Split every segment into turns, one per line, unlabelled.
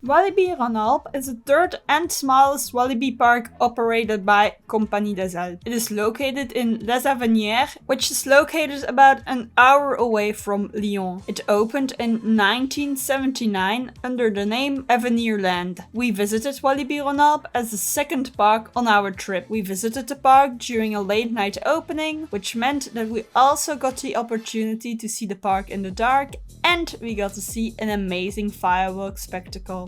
Walibi Rhône-Alpes is the third and smallest Walibi park operated by Compagnie des Alpes. It is located in Les Avenières, which is located about an hour away from Lyon. It opened in 1979 under the name Avenirland. We visited Walibi Rhône-Alpes as the second park on our trip. We visited the park during a late night opening, which meant that we also got the opportunity to see the park in the dark, and we got to see an amazing fireworks spectacle.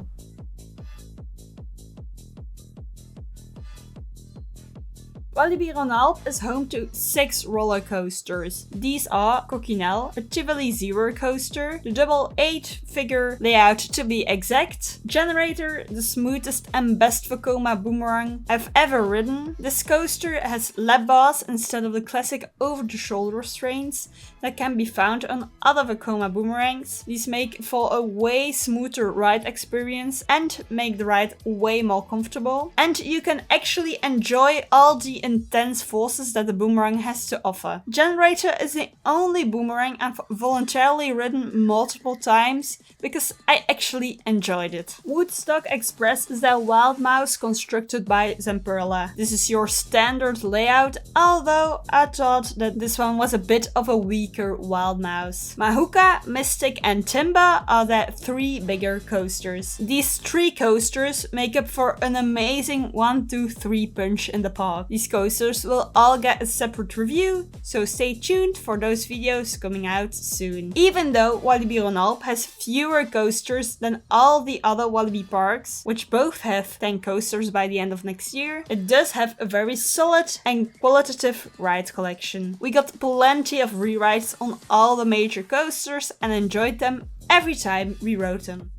Walibi Rhône-Alpes is home to 6 roller coasters. These are Coquinel, a Tivoli Zero coaster, the double 8-figure layout to be exact, Generator, the smoothest and best Vekoma boomerang I've ever ridden. This coaster has lap bars instead of the classic over-the-shoulder restraints that can be found on other Vekoma boomerangs. These make for a way smoother ride experience and make the ride way more comfortable. And you can actually enjoy all the intense forces that the boomerang has to offer. Generator is the only boomerang I've voluntarily ridden multiple times because I actually enjoyed it. Woodstock Express is their wild mouse constructed by Zamperla. This is your standard layout, although I thought that this one was a bit of a weaker wild mouse. Mahuka, Mystic and Timba are their 3 bigger coasters. These 3 coasters make up for an amazing 1-2-3 punch in the park. These coasters will all get a separate review, so stay tuned for those videos coming out soon. Even though Walibi Rhône-Alpes has fewer coasters than all the other Walibi parks, which both have 10 coasters by the end of next year, it does have a very solid and qualitative ride collection. We got plenty of rewrites on all the major coasters and enjoyed them every time we rode them.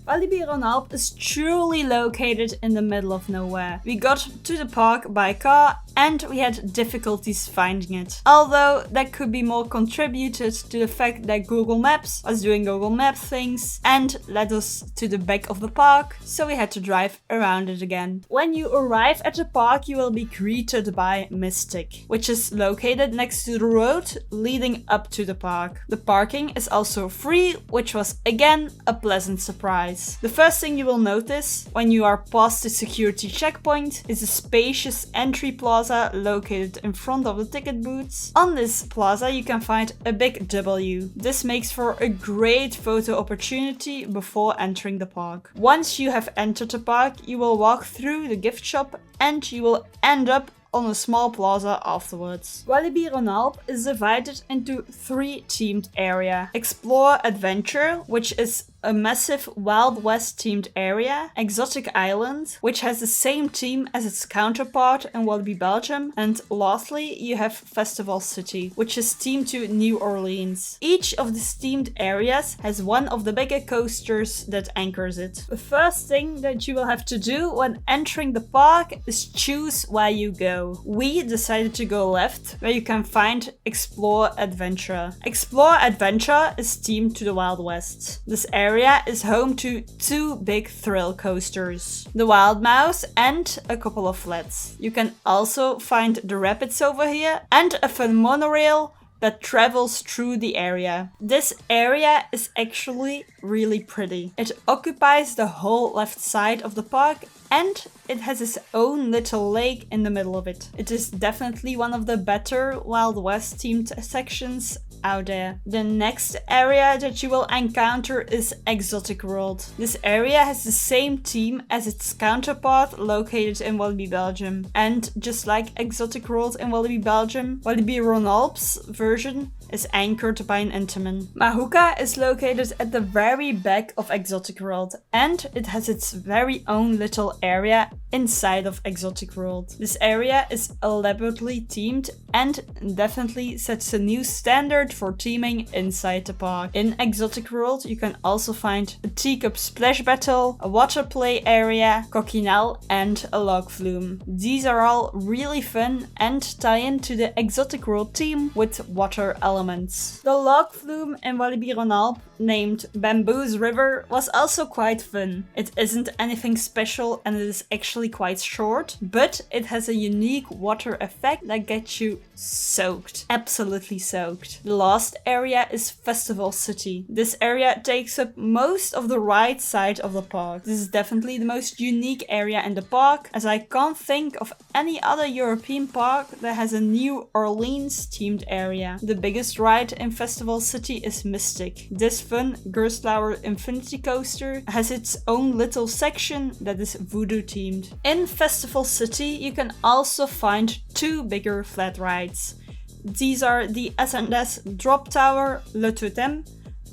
Walibi Rhône-Alpes is truly located in the middle of nowhere. We got to the park by car and we had difficulties finding it. Although that could be more contributed to the fact that Google Maps was doing Google Maps things and led us to the back of the park, so we had to drive around it again. When you arrive at the park, you will be greeted by Mystic, which is located next to the road leading up to the park. The parking is also free, which was again a pleasant surprise. The first thing you will notice when you are past the security checkpoint is a spacious entry plaza located in front of the ticket booths. On this plaza you can find a big W. This makes for a great photo opportunity before entering the park. Once you have entered the park, you will walk through the gift shop and you will end up on a small plaza afterwards. Walibi Rhône-Alpes is divided into 3 themed areas. Explore Adventure, which is a massive Wild West themed area, Exotic Island, which has the same theme as its counterpart in Walibi Belgium, and lastly you have Festival City, which is themed to New Orleans. Each of these themed areas has one of the bigger coasters that anchors it. The first thing that you will have to do when entering the park is choose where you go. We decided to go left, where you can find Explore Adventure. Explore Adventure is themed to the Wild West. This area is home to 2 big thrill coasters, the Wild Mouse and a couple of flats. You can also find the rapids over here and a fun monorail that travels through the area. This area is actually really pretty. It occupies the whole left side of the park and it has its own little lake in the middle of it. It is definitely one of the better Wild West themed sections out there. The next area that you will encounter is Exotic World. This area has the same theme as its counterpart located in Walibi Belgium. And just like Exotic World in Walibi Belgium, Walibi Rhône-Alpes version is anchored by an Intamin. Mahuka is located at the very back of Exotic World and it has its very own little area inside of Exotic World. This area is elaborately themed and definitely sets a new standard for theming inside the park. In Exotic World you can also find a teacup splash battle, a water play area, coquinel and a log flume. These are all really fun and tie into the Exotic World theme with water elements elements. The log flume in Walibi Rhône-Alpes, named Bamboo's River, was also quite fun. It isn't anything special and it is actually quite short, but it has a unique water effect that gets you soaked. Absolutely soaked. The last area is Festival City. This area takes up most of the right side of the park. This is definitely the most unique area in the park, as I can't think of any other European park that has a New Orleans themed area. The biggest ride in Festival City is Mystic. This fun Gerstlauer Infinity Coaster has its own little section that is voodoo themed. In Festival City you can also find two bigger flat rides. These are the S&S Drop Tower Le Totem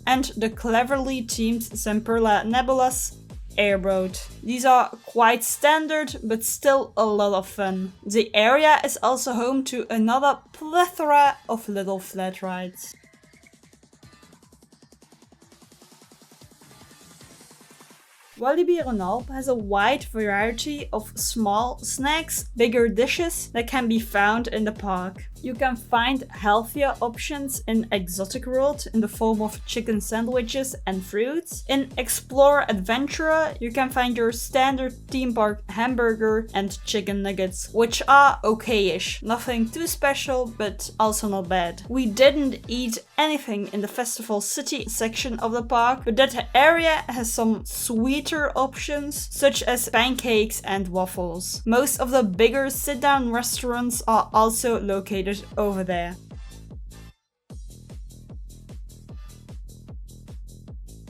and the cleverly themed Zamperla Nebulas Airboat. These are quite standard but still a lot of fun. The area is also home to another plethora of little flat rides. Walibi Rhône-Alpes has a wide variety of small snacks, bigger dishes that can be found in the park. You can find healthier options in Exotic World in the form of chicken sandwiches and fruits. In Explore Adventurer, you can find your standard theme park hamburger and chicken nuggets, which are okay-ish. Nothing too special, but also not bad. We didn't eat anything in the Festival City section of the park, but that area has some sweeter options, such as pancakes and waffles. Most of the bigger sit-down restaurants are also located over there.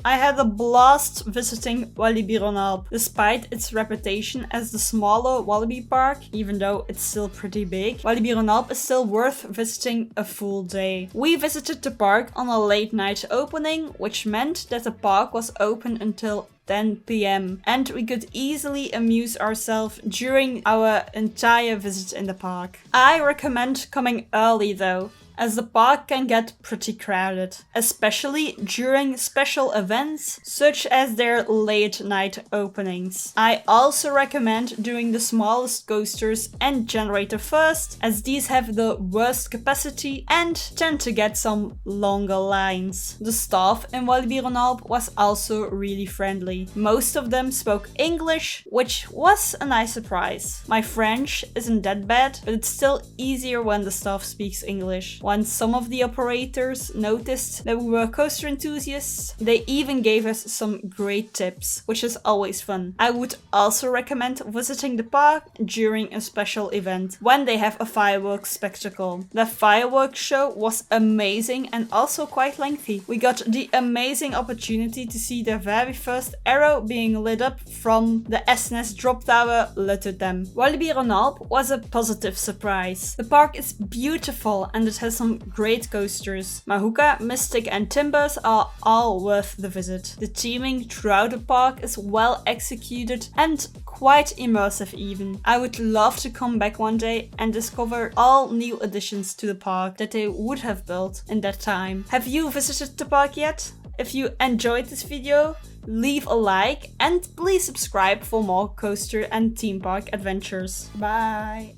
I had a blast visiting Walibi Rhône-Alpes, despite its reputation as the smaller Walibi park, even though it's still pretty big. Walibi Rhône-Alpes is still worth visiting a full day. We visited the park on a late night opening, which meant that the park was open until 10 p.m. and we could easily amuse ourselves during our entire visit in the park. I recommend coming early though, as the park can get pretty crowded, especially during special events such as their late night openings. I also recommend doing the smallest coasters and generator first, as these have the worst capacity and tend to get some longer lines. The staff in Walibi Rhône-Alpes was also really friendly. Most of them spoke English, which was a nice surprise. My French isn't that bad, but it's still easier when the staff speaks English. Once some of the operators noticed that we were coaster enthusiasts, they even gave us some great tips, which is always fun. I would also recommend visiting the park during a special event, when they have a fireworks spectacle. The fireworks show was amazing and also quite lengthy. We got the amazing opportunity to see the very first arrow being lit up from the SNS Drop Tower Le Totem. Walibi Rhône-Alpes was a positive surprise. The park is beautiful and it has some great coasters. Mahuka, Mystic and Timbers are all worth the visit. The theming throughout the park is well executed and quite immersive even. I would love to come back one day and discover all new additions to the park that they would have built in that time. Have you visited the park yet? If you enjoyed this video, leave a like and please subscribe for more coaster and theme park adventures. Bye!